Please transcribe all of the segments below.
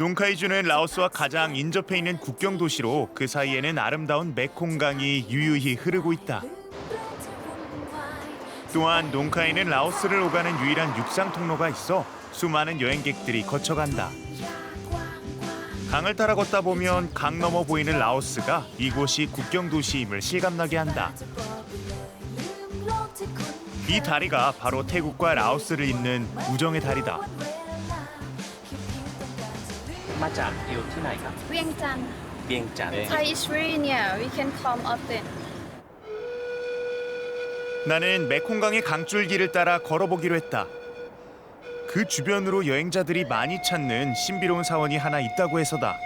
농카이주는 라오스와 가장 인접해 있는 국경 도시로 그 사이에는 아름다운 메콩강이 유유히 흐르고 있다. 또한 농카이는 라오스를 오가는 유일한 육상 통로가 있어 수많은 여행객들이 거쳐간다. 강을 따라 걷다 보면 강 너머 보이는 라오스가 이곳이 국경 도시임을 실감나게 한다. 이 다리가 바로 태국과 라오스를 잇는 우정의 다리다. มาจากอยู่ที่ไหนครับ เวียงจันทร์ เวียงจันทร์ Thai is really near. We can come often. 나는 메콩강의 강줄기를 따라 걸어보기로 했다. 그 주변으로 여행자들이 많이 찾는 신비로운 사원이 하나 있다고 해서다.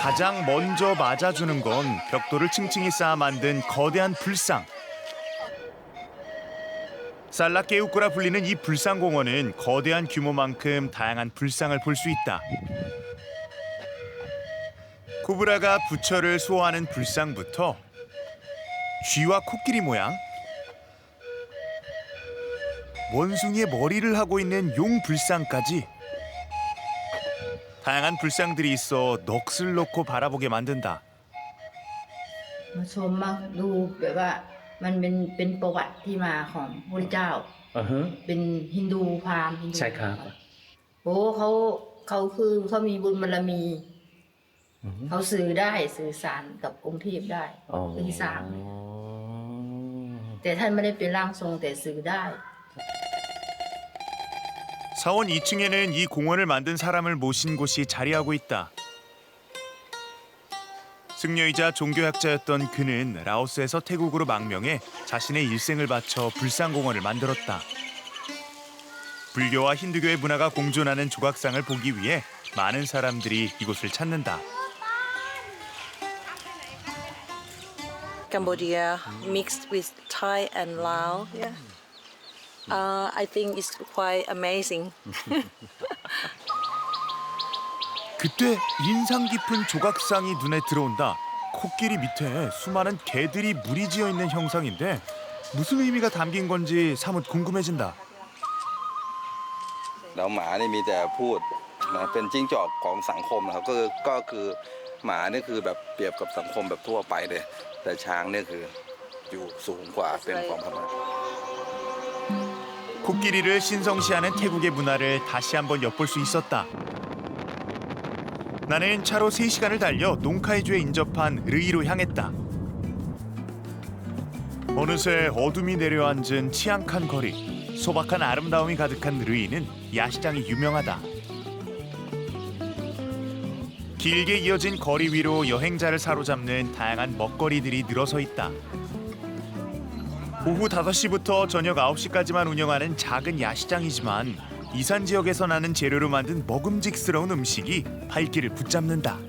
가장 먼저 맞아주는 건 벽돌을 층층이 쌓아 만든 거대한 불상. 살라케우꾸라 불리는 이 불상공원은 거대한 규모만큼 다양한 불상을 볼 수 있다. 코브라가 부처를 수호하는 불상부터 쥐와 코끼리 모양, 원숭이의 머리를 하고 있는 용 불상까지 다양한 불상들이 있어 넋을 놓고 바라보게 만든다. มาชมมาดูแบบว่ามันเป็นประวัติที่มาของพระเจ้า อือฮึ เป็นฮินดูพราหมณ์ฮินดู ใช่ครับ โอ้เขาคือเขามีบุญบารมี เขาสื่อได้สื่อสารกับองค์เทพได้ อ๋อ เป็นสามแต่ท่านไม่ได้เป็นร่างทรงแต่สื่อได้ 사원 2층에는 이 공원을 만든 사람을 모신 곳이 자리하고 있다. 승려이자 종교학자였던 그는 라오스에서 태국으로 망명해 자신의 일생을 바쳐 불상공원을 만들었다. 불교와 힌두교의 문화가 공존하는 조각상을 보기 위해 많은 사람들이 이곳을 찾는다. Cambodia mixed with Thai and Lao. Yeah. I think it's quite amazing. 그때 인상 깊은 조각상이 눈에 들어온다. 코끼리 밑에 수많은 개들이 무리지어 있는 형상인데 무슨 의미가 담긴 건지 사뭇 궁금해진다. แล้วหมานี่มีแต่พูดนะเป็นจิ้งจอกของสังคมนะครับก็คือหมานี่คือแบบเปรียบกับสังคมแบบทั่วไปเลยแต่ช้างนี่คืออยู่สูงกว่าเป็นของพม่า 코끼리를 신성시하는 태국의 문화를 다시 한번 엿볼 수 있었다. 나는 차로 3시간을 달려 농카이주에 인접한 르이로 향했다. 어느새 어둠이 내려앉은 치앙칸 거리. 소박한 아름다움이 가득한 르이는 야시장이 유명하다. 길게 이어진 거리 위로 여행자를 사로잡는 다양한 먹거리들이 늘어서 있다. 오후 5시부터 저녁 9시까지만 운영하는 작은 야시장이지만 이산 지역에서 나는 재료로 만든 먹음직스러운 음식이 발길을 붙잡는다.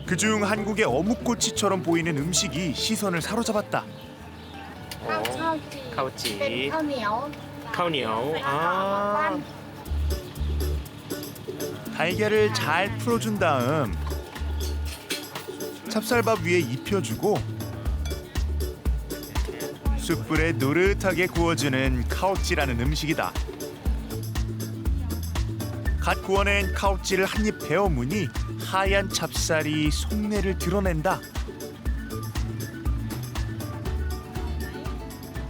그중 한국의 어묵꼬치처럼 보이는 음식이 시선을 사로잡았다. ข้าวจี เป็นข้าวเหนียว ข้าวเหนียวอ๋อ 달걀을 잘 풀어준 다음 찹쌀밥 위에 입혀주고 숯불에 노릇하게 구워주는 카오찌라는 음식이다. 갓 구워낸 카오찌를 한 입 베어 무니 하얀 찹쌀이 속내를 드러낸다.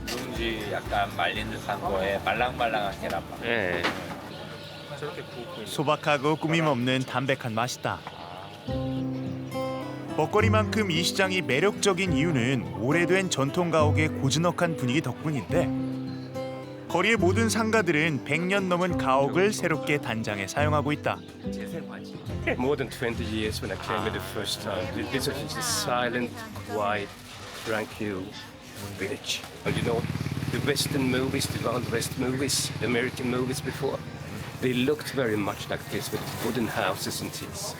누룽지 약간 말린 듯한 거에 말랑말랑하게 남아. 예. 저렇게 구우고 있는 소박하고 꾸밈없는 담백한 맛이다. 먹거리만큼 이 시장이 매력적인 이유는 오래된 전통 가옥의 고즈넉한 분위기 덕분인데 거리의 모든 상가들은 100년 넘은 가옥을 새롭게 단장해 사용하고 있다. 재생화지. More than 20 years when I came here the first time. This is a silent, quiet, tranquil village. And you know, the Western movies, the Wild West movies, the American movies before, they looked very much like this with wooden houses and things.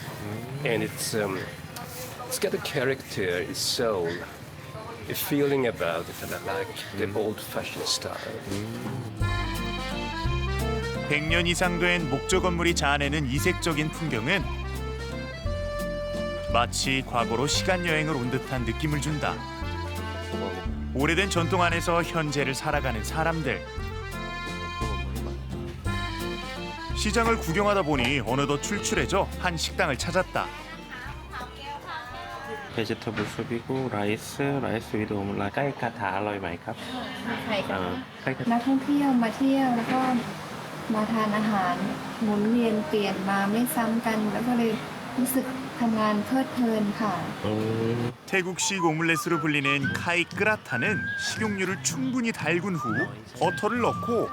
And it's got a character, a soul, a feeling about it, and I like the old-fashioned style. 100년 이상 된 목조 건물이 자아내는 이색적인 풍경은 마치 과거로 시간 여행을 온 듯한 느낌을 준다. 오래된 전통 안에서 현재를 살아가는 사람들. 시장을 구경하다 보니 어느덧 출출해져 한 식당을 찾았다. vegetable soup이고 라이스 위드 오믈렛 ใกล้คาถาอร่อยไหมครับ ใช่ค่ะ ใกล้คาถา นักท่องเที่ยวมาเที่ยวแล้วก็มาทานอาหารหมุนเวียนเปลี่ยนมาไม่ซ้ำกัน แล้วก็เลยรู้สึกทำงานเพลิดเพลินค่ะ 태국식 오믈렛으로 불리는 카이 끄라타는 식용유를 충분히 달군 후 버터를 넣고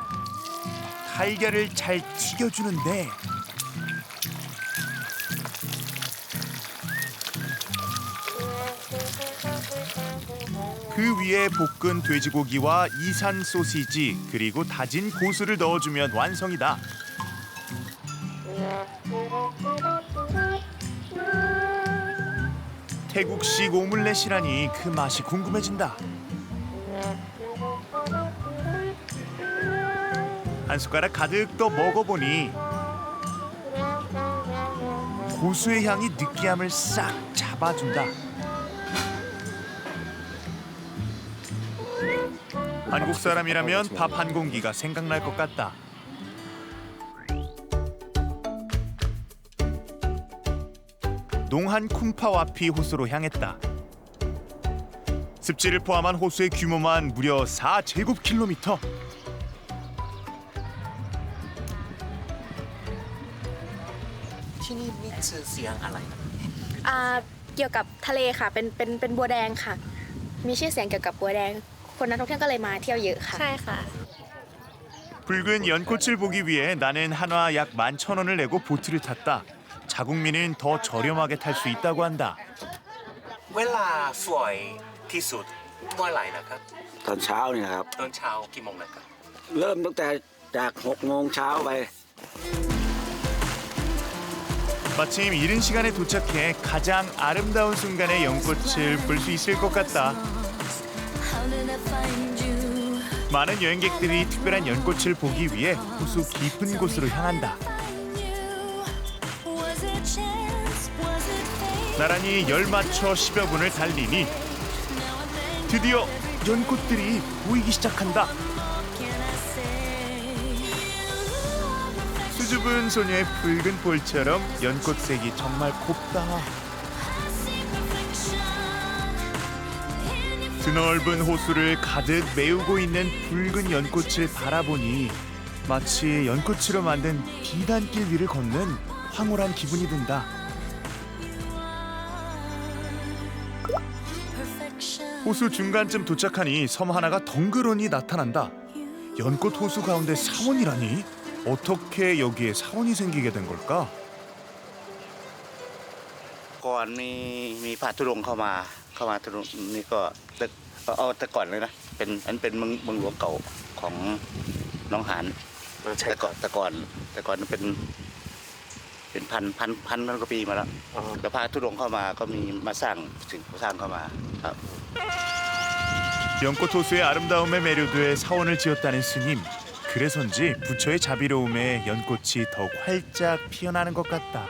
달걀을 잘 튀겨주는데 그 위에 볶은 돼지고기와 이산 소시지 그리고 다진 고수를 넣어주면 완성이다. 태국식 오믈렛이라니 그 맛이 궁금해진다. 한 숟가락 가득 떠 먹어보니 고수의 향이 느끼함을 싹 잡아준다. 한국 사람이라면 밥 한 공기가 생각날 것 같다. 농한 쿰파와피 호수로 향했다. 습지를 포함한 호수의 규모만 무려 4제곱킬로미터. ที่นี่มีชื่อเสียงอะไรนะ เกี่ยวกับทะเลค่ะเป็นบัวแดงค่ะ มีชื่อเสียงเกี่ยวกับบัวแดง คนนักท่องเที่ยวก็เลยมาเที่ยวเยอะค่ะ ใช่ค่ะ 붉은 연꽃을 보기 위해 나는 한화 약 11,000원을 내고 보트를 탔다. 자국민은 더 저렴하게 탈 수 있다고 한다. เวลาสวยที่สุดเมื่อไหร่นะครับ ตอนเช้านี่นะครับ ตอนเช้ากี่โมงนะครับ เริ่มตั้งแต่จาก6 โมงเช้าไป 마침 이른 시간에 도착해 가장 아름다운 순간의 연꽃을 볼 수 있을 것 같다. 많은 여행객들이 특별한 연꽃을 보기 위해 호수 깊은 곳으로 향한다. 나란히 열 맞춰 10여 분을 달리니 드디어 연꽃들이 보이기 시작한다. 수줍은 소녀의 붉은 볼처럼 연꽃색이 정말 곱다. 드넓은 호수를 가득 메우고 있는 붉은 연꽃을 바라보니 마치 연꽃으로 만든 비단길 위를 걷는 황홀한 기분이 든다. 호수 중간쯤 도착하니 섬 하나가 덩그러니 나타난다. 연꽃 호수 가운데 사원이라니? 어떻게 여기에 사원이 생기게 된 걸까? ก่อนมีพระธุดงค์เข้ามาธุดงค์นี่ก็แต่ก่อนเลยนะเป็นเมืองหลวงเก่าของหนองหานแต่ก่อนเป็นพันกว่าปีมาแล้วแล้วพระธุดงค์เข้ามาก็มีมาสร้างสิ่งก่อสร้างเข้ามาครับ 연꽃 호수의 아름다움에 매료돼 사원을 지었다는 스님. 그래서인지 부처의 자비로움에 연꽃이 더욱 활짝 피어나는 것 같다.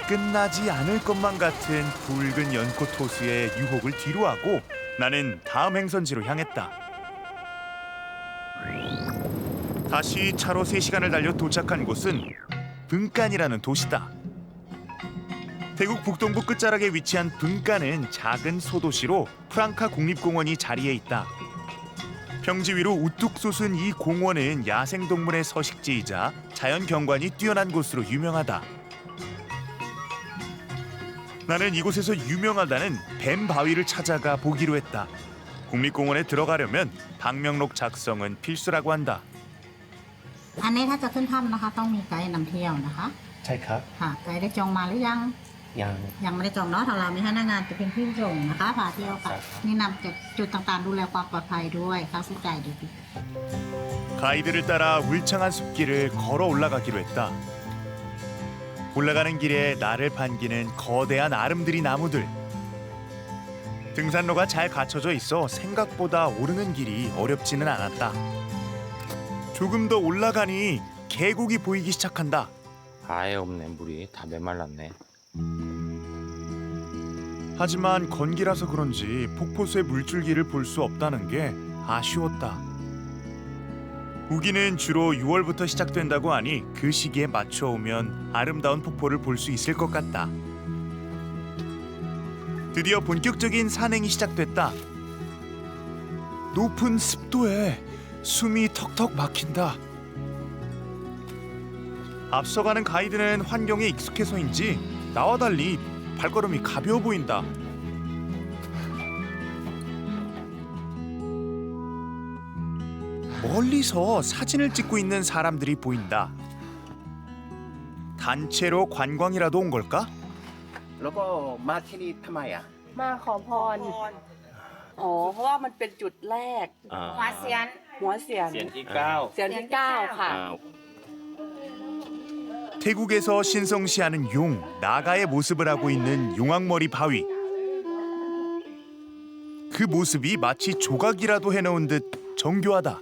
끝나지 않을 것만 같은 붉은 연꽃 호수의 유혹을 뒤로하고 나는 다음 행선지로 향했다. 다시 차로 3시간을 달려 도착한 곳은 분깐이라는 도시다. 태국 북동부 끝자락에 위치한 분깐은 작은 소도시로 프랑카 국립공원이 자리해 있다. 평지 위로 우뚝 솟은 이 공원은 야생동물의 서식지이자 자연경관이 뛰어난 곳으로 유명하다. 나는 이곳에서 유명하다는 뱀 바위를 찾아가 보기로 했다. 국립공원에 들어가려면 방명록 작성은 필수라고 한다. อันนี้ถ้าจะขึ้นถ้ำนะคะต้องมีไกด์นำเที่ยวนะคะ ใช่ครับ ค่ะไกด์ได้จองมาหรือยัง ยัง ไม่ได้จองเนาะทางเรามีพนักงานจะเป็นผู้ส่งนะคะพาเที่ยวค่ะแนะนำจุดต่างๆดูแลความปลอดภัยด้วยค่าใช้จ่ายดี 가이드를 따라 울창한 숲길을 걸어 올라가기로 했다. 올라가는 길에 나를 반기는 거대한 아름드리 나무들. 등산로가 잘 갖춰져 있어 생각보다 오르는 길이 어렵지는 않았다. 조금 더 올라가니 계곡이 보이기 시작한다. 아예 없네. 물이 다 메말랐네. 하지만 건기라서 그런지 폭포수의 물줄기를 볼 수 없다는 게 아쉬웠다. 우기는 주로 6월부터 시작된다고 하니 그 시기에 맞춰 오면 아름다운 폭포를 볼 수 있을 것 같다. 드디어 본격적인 산행이 시작됐다. 높은 습도에 숨이 턱턱 막힌다. 앞서가는 가이드는 환경에 익숙해서인지 나와 달리 발걸음이 가벼워 보인다. 멀리서 사진을 찍고 있는 사람들이 보인다. 단체로 관광이라도 온 걸까? แล้วก็มาที่นี่ทำไมอ่ะ มาขอพร อ๋อ เพราะว่ามันเป็นจุดแรก หัวเสียน หัวเสียน เสียงที่ เสียนที่9ค่ะ 태국에서 신성시하는 용, 나가의 모습을 하고 있는 용왕머리 바위. 그 모습이 마치 조각이라도 해놓은 듯 정교하다.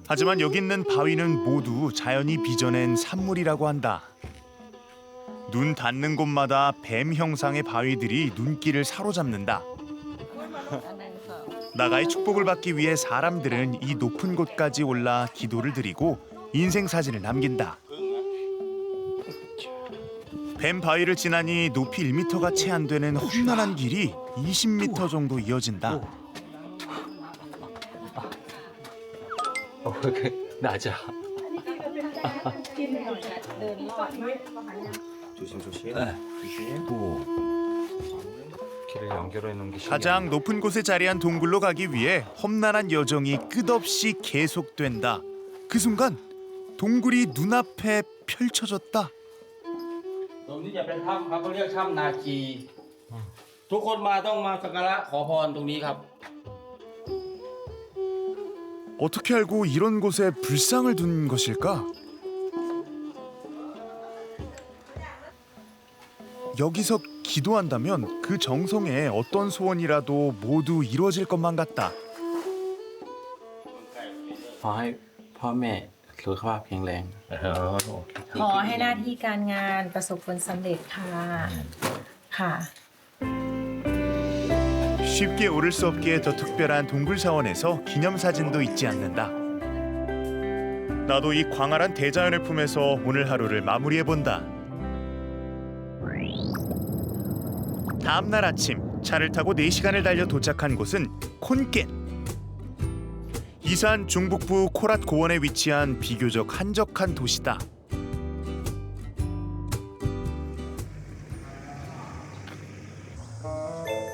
하지만 여기 있는 바위는 모두 자연이 빚어낸 산물이라고 한다. 눈 닿는 곳마다 뱀 형상의 바위들이 눈길을 사로잡는다. 나가의 축복을 받기 위해 사람들은 이 높은 곳까지 올라 기도를 드리고 인생 사진을 남긴다. 뱀 바위를 지나니 높이 1m가 채 안 되는 험난한 길이 20m 정도 이어진다. 낮아. 조심조심. 길을 연결해 놓은 게 신기하네. 가장 높은 곳에 자리한 동굴로 가기 위해 험난한 여정이 끝없이 계속된다. 그 순간 동굴이 눈앞에 펼쳐졌다. ตรงนี้จะเป็นถ้ำครับเขาเรียกถ้ำนาคีทุกคนมาต้องมาสักการะขอพรตรงนี้ครับ 어떻게 알고 이런 곳에 불상을 둔 것일까? 여기서 기도한다면 그 정성에 어떤 소원이라도 모두 이루어질 것만 같다. ขอให้พ่อแม่สุขภาพแข็งแรง ขอให้หน้าที่การงานประสบผลสำเร็จค่ะ ค่ะ 쉽게 오를 수 없기에 더 특별한 동굴 사원에서 기념사진도 잊지 않는다. 나도 이 광활한 대자연을 품에서 오늘 하루를 마무리해본다. 다음 날 아침 차를 타고 4시간을 달려 도착한 곳은 콘켄. 이산 중북부 코랏 고원에 위치한 비교적 한적한 도시다.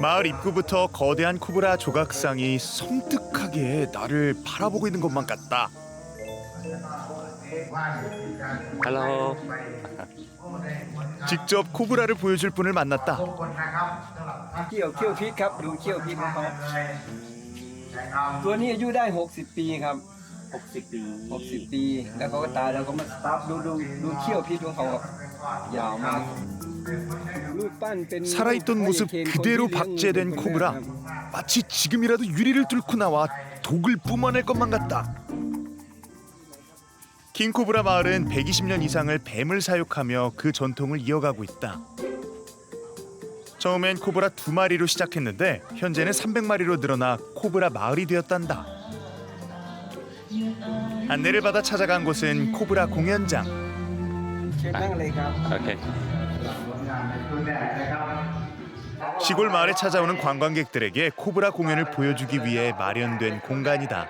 마을 입구부터 거대한 코브라 조각상이 섬뜩하게 나를 바라보고 있는 것만 같다. Hello. 직접 코브라를 보여줄 분을 만났다. เขี้ยวพิษครับดูเขี้ยวพิษของเขาตัวนี้อายุได้60 ปีครับ60 ปีแล้วเขาก็ตายแล้วก็มาสตาร์ทดูเขี้ยวพิษของเขาครับยาวมาก 살아있던 모습 그대로 박제된 코브라. 마치 지금이라도 유리를 뚫고 나와 독을 뿜어낼 것만 같다. 킹코브라 마을은 120년 이상을 뱀을 사육하며 그 전통을 이어가고 있다. 처음엔 코브라 2마리로 시작했는데 현재는 300마리로 늘어나 코브라 마을이 되었단다. 안내를 받아 찾아간 곳은 코브라 공연장. เชิญนั่งเลยครับ 오케이. 시골 마을에 찾아오는 관광객들에게 코브라 공연을 보여주기 위해 마련된 공간이다.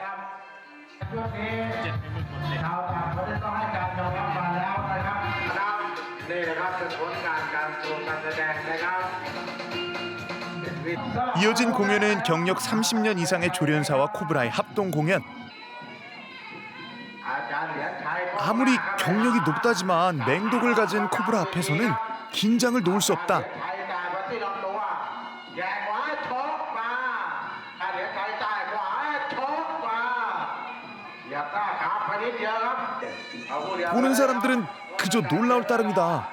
이어진 공연은 경력 30년 이상의 조련사와 코브라의 합동 공연. 아무리 경력이 높다지만 맹독을 가진 코브라 앞에서는 긴장을 놓을 수 없다. 보는 사람들은 그저 놀라울 따름이다.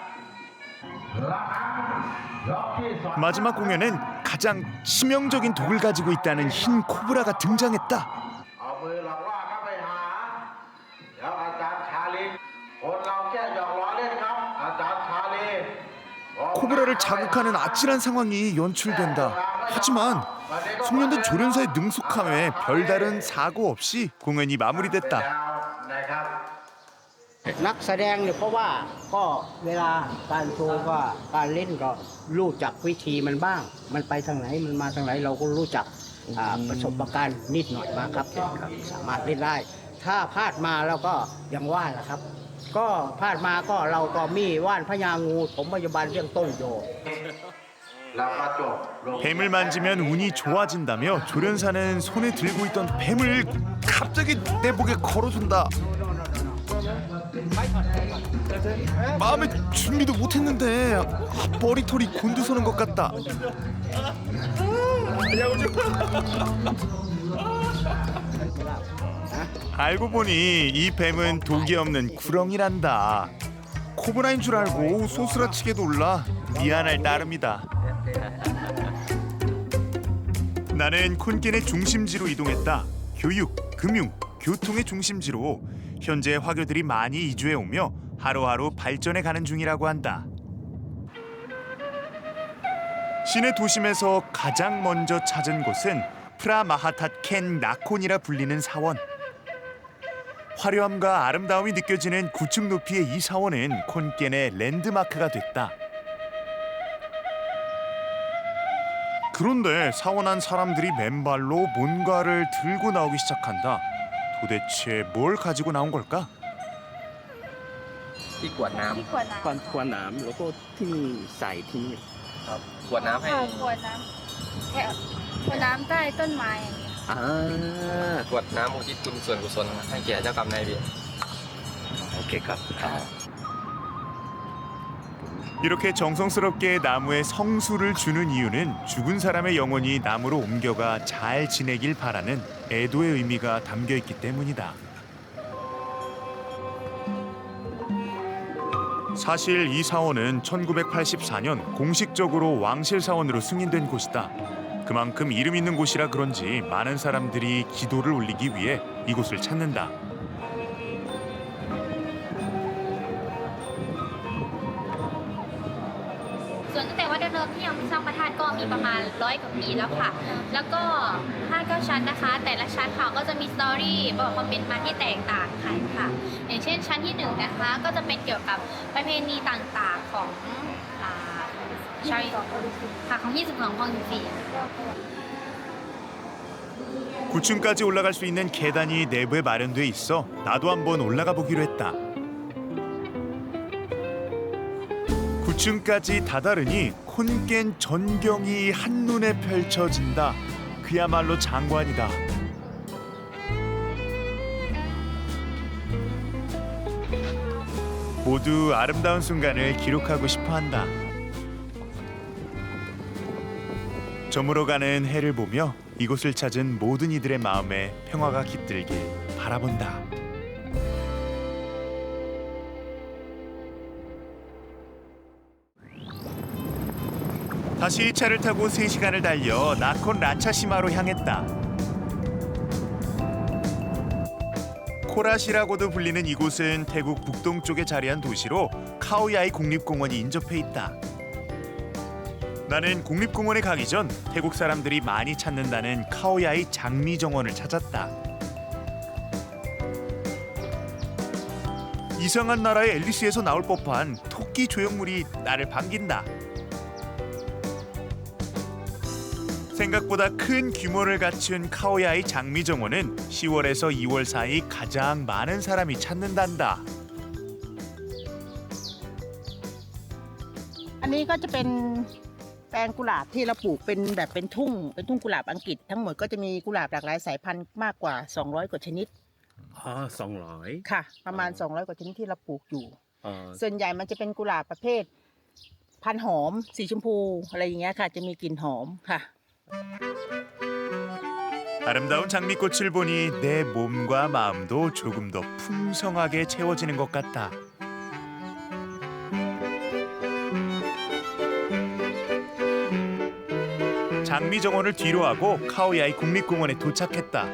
마지막 공연엔 가장 치명적인 독을 가지고 있다는 흰 코브라가 등장했다. 코브라를 자극하는 아찔한 상황이 연출된다. 하지만 숙련된 조련사의 능숙함에 별다른 사고 없이 공연이 마무리됐다. นักแสดงเนี่ยเพราะว่าก็เวลาการโชว์ก็การเล่นก็รู้จักวิธีมันบ้าง มันไปทางไหนมันมาทางไหนเราก็รู้จักประสบการณ์นิดหน่อยมาครับสามารถเล่นได้ ถ้าพลาดมาแล้วก็ยังว่าแหละครับ ก็พลาดมาก็เราก็มีว่านพญางูผมพยาบาลเรื่องต้นโย 뱀을 만지면 운이 좋아진다며 조련사는 손에 들고 있던 뱀을 갑자기 내 목에 걸어준다. 마음의 준비도 못했는데 머리털이 곤두서는 것 같다. 알고 보니 이 뱀은 독이 없는 구렁이란다. 코브라인 줄 알고 소스라치게 놀라 미안할 따름이다. 나는 콘켄의 중심지로 이동했다. 교육, 금융, 교통의 중심지로 현재 화교들이 많이 이주해 오며 하루하루 발전해 가는 중이라고 한다. 시내 도심에서 가장 먼저 찾은 곳은 프라마하탓 켄 나콘이라 불리는 사원. 화려함과 아름다움이 느껴지는 9층 높이의 이 사원은 콘켄의 랜드마크가 됐다. 그런데 사원 안 사람들이 맨발로 뭔가를 들고 나오기 시작한다. 도대체 뭘 가지고 나온 걸까? ที่กวดน้ำกวดน้ำแล้วก็ที่ใส่ที่นี่ครับกวดน้ำให้ ขวดน้ำแค่ขวดน้ำใต้ต้นไม้อย่างนี้ กวดน้ำอุทิศบุญส่วนกุศลให้แก่เจ้ากรรมนายเวรโอเคครับ 이렇게 정성스럽게 나무에 성수를 주는 이유는 죽은 사람의 영혼이 나무로 옮겨가 잘 지내길 바라는 애도의 의미가 담겨 있기 때문이다. 사실 이 사원은 1984년 공식적으로 왕실 사원으로 승인된 곳이다. 그만큼 이름 있는 곳이라 그런지 많은 사람들이 기도를 올리기 위해 이곳을 찾는다.ส่วนตั้งแต่วัดเดิมที่ยังสร้างพระธาตุก็มีประมาณ100 กว่าปีแล้วค่ะ แล้วก็5-9 ชั้นนะคะ แต่ละชั้นค่ะก็จะมีสตอรี่บอกความเป็นมาที่แตกต่างกันค่ะ อย่างเช่นชั้นที่1นะคะก็จะเป็นเกี่ยวกับประเพณีต่างๆของชาวค่ะของ22ของ14 9층까지 올라갈 수 있는 계단이 내부에 마련돼 있어 나도 한번 올라가 보기로 했다. 9층까지 다다르니 콘켄 전경이 한눈에 펼쳐진다. 그야말로 장관이다. 모두 아름다운 순간을 기록하고 싶어한다. 저물어가는 해를 보며 이곳을 찾은 모든 이들의 마음에 평화가 깃들길 바라본다. 다시 차를 타고 3시간을 달려 나콘 라차시마로 향했다. 코라시라고도 불리는 이곳은 태국 북동쪽에 자리한 도시로 카오야이 국립공원이 인접해 있다. 나는 국립공원에 가기 전 태국 사람들이 많이 찾는다는 카오야이 장미정원을 찾았다. 이상한 나라의 앨리스에서 나올 법한 토끼 조형물이 나를 반긴다. 생각보다 큰 규모를 갖춘 카오야이 장미정원은 10월에서 2월 사이 가장 많은 사람이 찾는단다. อันนี้ก็จะเป็นแปลงกุหลาบที่เราปลูกเป็นแบบเป็นทุ่งกุหลาบอังกฤษทั้งหมดก็จะมีกุหลาบหลากหลายสายพันธุ์มากกว่า200 กว่าชนิด 200 ค่ะประมาณ200 กว่าชนิดที่เราปลูกอยู่ส่วนใหญ่มันจะเป็นกุหลาบประเภทพันธุ์หอมสีชมพูอะไรอย่างเงี้ยค่ะจะมีกลิ่นหอมค่ะ 아름다운 장미꽃을 보니 내 몸과 마음도 조금 더 풍성하게 채워지는 것 같다. 장미 정원을 뒤로하고 카오야이 국립공원에 도착했다.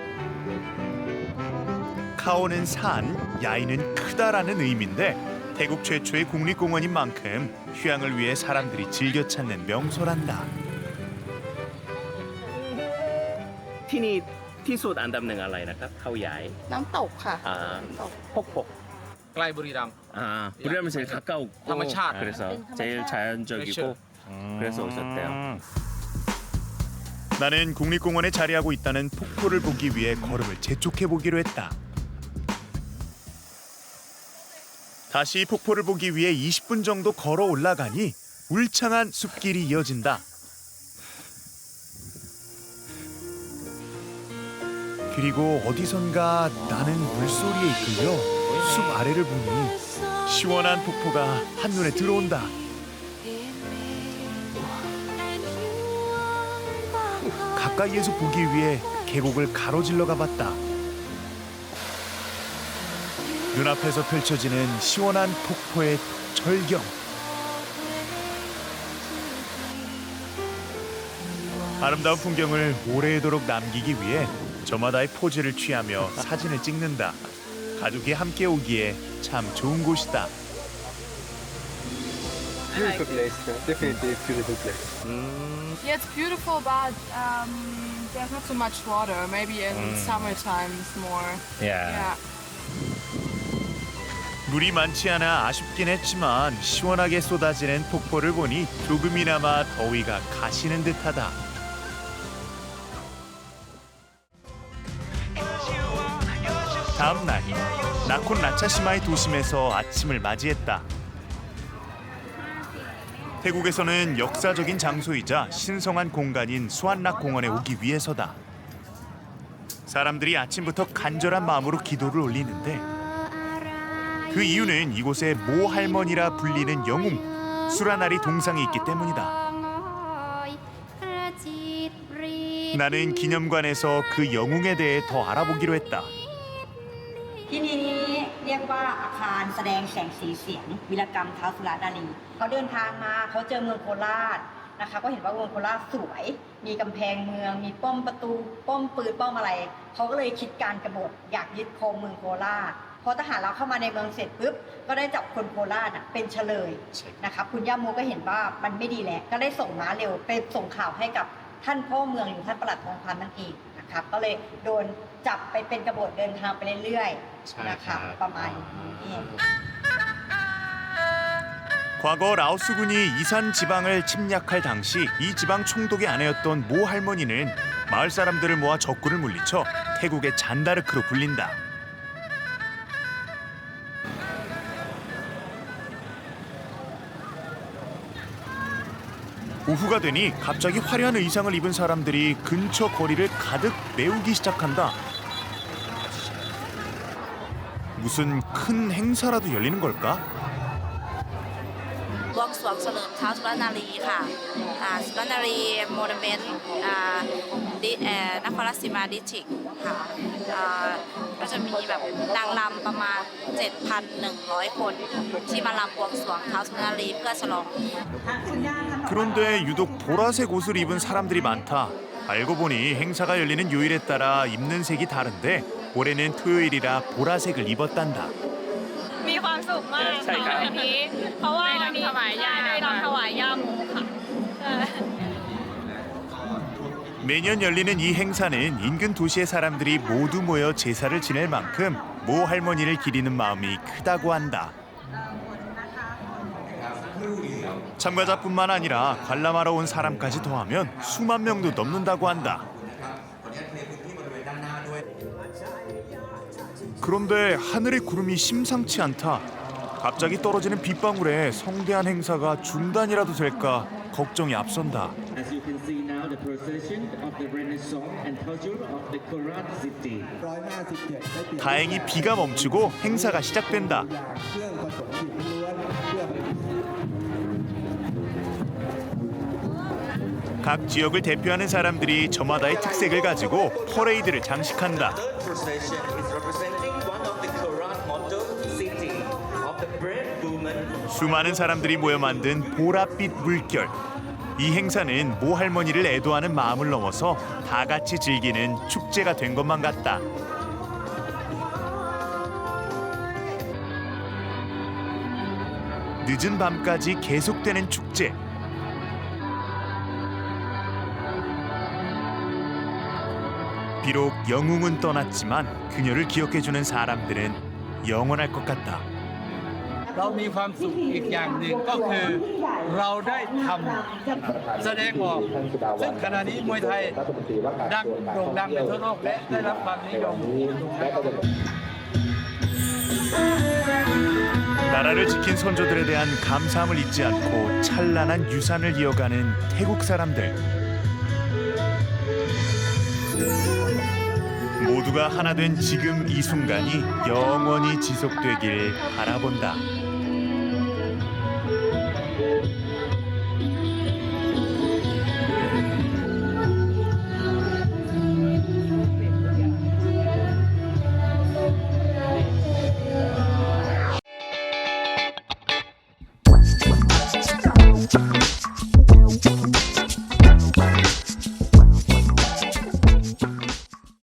카오는 산, 야이는 크다라는 의미인데 태국 최초의 국립공원인 만큼 휴양을 위해 사람들이 즐겨 찾는 명소란다. ที่นี่ที่สุดอันดับหนึ่งอะไรนะครับเขาใหญ่ น้ำตกค่ะ 폭포ใกล้บุรีรัมย์ 부리라면 제일 가까워 타마차트. 그래서 제일 자연적이고 그래서 오셨대요. 나는 국립공원에 자리하고 있다는 폭포를 보기 위해 걸음을 재촉해 보기로 했다. 다시 폭포를 보기 위해 20분 정도 걸어 올라가니 울창한 숲길이 이어진다. 그리고 어디선가 나는 물소리에 이끌려 숲 아래를 보니 시원한 폭포가 한눈에 들어온다. 가까이에서 보기 위해 계곡을 가로질러 가봤다. 눈앞에서 펼쳐지는 시원한 폭포의 절경. 아름다운 풍경을 오래도록 남기기 위해 저마다의 포즈를 취하며 사진을 찍는다. 가족이 함께 오기에 참 좋은 곳이다. Beautiful place. Definitely a beautiful place. Yeah, it's beautiful, but there's not so much water. Maybe in summertime it's more. Yeah. 물이 많지 않아 아쉽긴 했지만 시원하게 쏟아지는 폭포를 보니 조금이나마 더위가 가시는 듯하다. 다음 날 나콘 라차시마의 도심에서 아침을 맞이했다. 태국에서는 역사적인 장소이자 신성한 공간인 수안락 공원에 오기 위해서다. 사람들이 아침부터 간절한 마음으로 기도를 올리는데 그 이유는 이곳에 모 할머니라 불리는 영웅 수라나리 동상이 있기 때문이다. 나는 기념관에서 그 영웅에 대해 더 알아보기로 했다. ที่นี้เรียกว่าอาคารแสดงแสงสีเสียงวีรกรรมท้าวสุรนารีเขาเดินทางมาเขาเจอเมืองโคราชนะคะก็เห็นว่าเมืองโคราชสวยมีกำแพงเมืองมีป้อมประตูป้อมปืนป้อมอะไรเขาก็เลยคิดการกบฏอยากยึดครองเมืองโคราชพอทหารเราเข้ามาในเมืองเสร็จปุ๊บก็ได้จับคนโคราชเป็นเฉลยนะคะคุณย่าโมก็เห็นว่ามันไม่ดีแล้วก็ได้ส่งม้าเร็วไปส่งข่าวให้กับท่านพ่อเมืองหรือท่านปลัดทองพันนั่นเองนะครับก็เลยโดนจับไปเป็นกบฏเดินทางไปเรื่อยๆนะคะประมาณนี้ 과거 라오스군이 이산 지방을 침략할 당시 이 지방 총독의 아내였던 모 할머니는 마을 사람들을 모아 적군을 물리쳐 태국의 잔다르크로 불린다. 오후가 되니 갑자기 화려한 의상을 입은 사람들이 근처 거리를 가득 메우기 시작한다. 무슨 큰 행사라도 열리는 걸까? บวงสรวงเฉลิมท้าวสุรนารีค่ะสุรนารีโมนูเมนต์นครราชสีมาดิสทริกต์ค่ะก็จะมีแบบนางรำประมาณ 7,100 คนที่มาลำบวงสรวงท้าวสุรนารีเพื่อฉลอง 그런데 유독 보라색 옷을 입은 사람들이 많다. 알고 보니 행사가 열리는 요일에 따라 입는 색이 다른데 올해는 토요일이라 보라색을 입었단다. มีความสุขมากค่ะวันนี้เพราะว่าวันนี้ได้รำถวายย่าโมค่ะ 매년 열리는 이 행사는 인근 도시의 사람들이 모두 모여 제사를 지낼 만큼 모 할머니를 기리는 마음이 크다고 한다. 참가자뿐만 아니라 관람하러 온 사람까지 더하면 수만 명도 넘는다고 한다. 그런데 하늘의 구름이 심상치 않다. 갑자기 떨어지는 빗방울에 성대한 행사가 중단이라도 될까 걱정이 앞선다. As you can see now, the procession of the Renaissance and culture of the Korat city. 다행히 비가 멈추고 행사가 시작된다. 각 지역을 대표하는 사람들이 저마다의 특색을 가지고 퍼레이드를 장식한다. 수많은 사람들이 모여 만든 보랏빛 물결. 이 행사는 모 할머니를 애도하는 마음을 넘어서 다 같이 즐기는 축제가 된 것만 같다. 늦은 밤까지 계속되는 축제. 비록 영웅은 떠났지만 그녀를 기억해주는 사람들은 영원할 것 같다. เรามีความสุขอีกอย่างหนึ่งก็คือเราได้ทำแสดงออกซึ่งขณะนี้มวยไทยดังโด่งดังในทั่วโลกและได้รับความนิยม 나라를 지킨 선조들에 대한 감사함을 잊지 않고 찬란한 유산을 이어가는 태국 사람들. 모두가 하나 된 지금 이 순간이 영원히 지속되길 바라본다.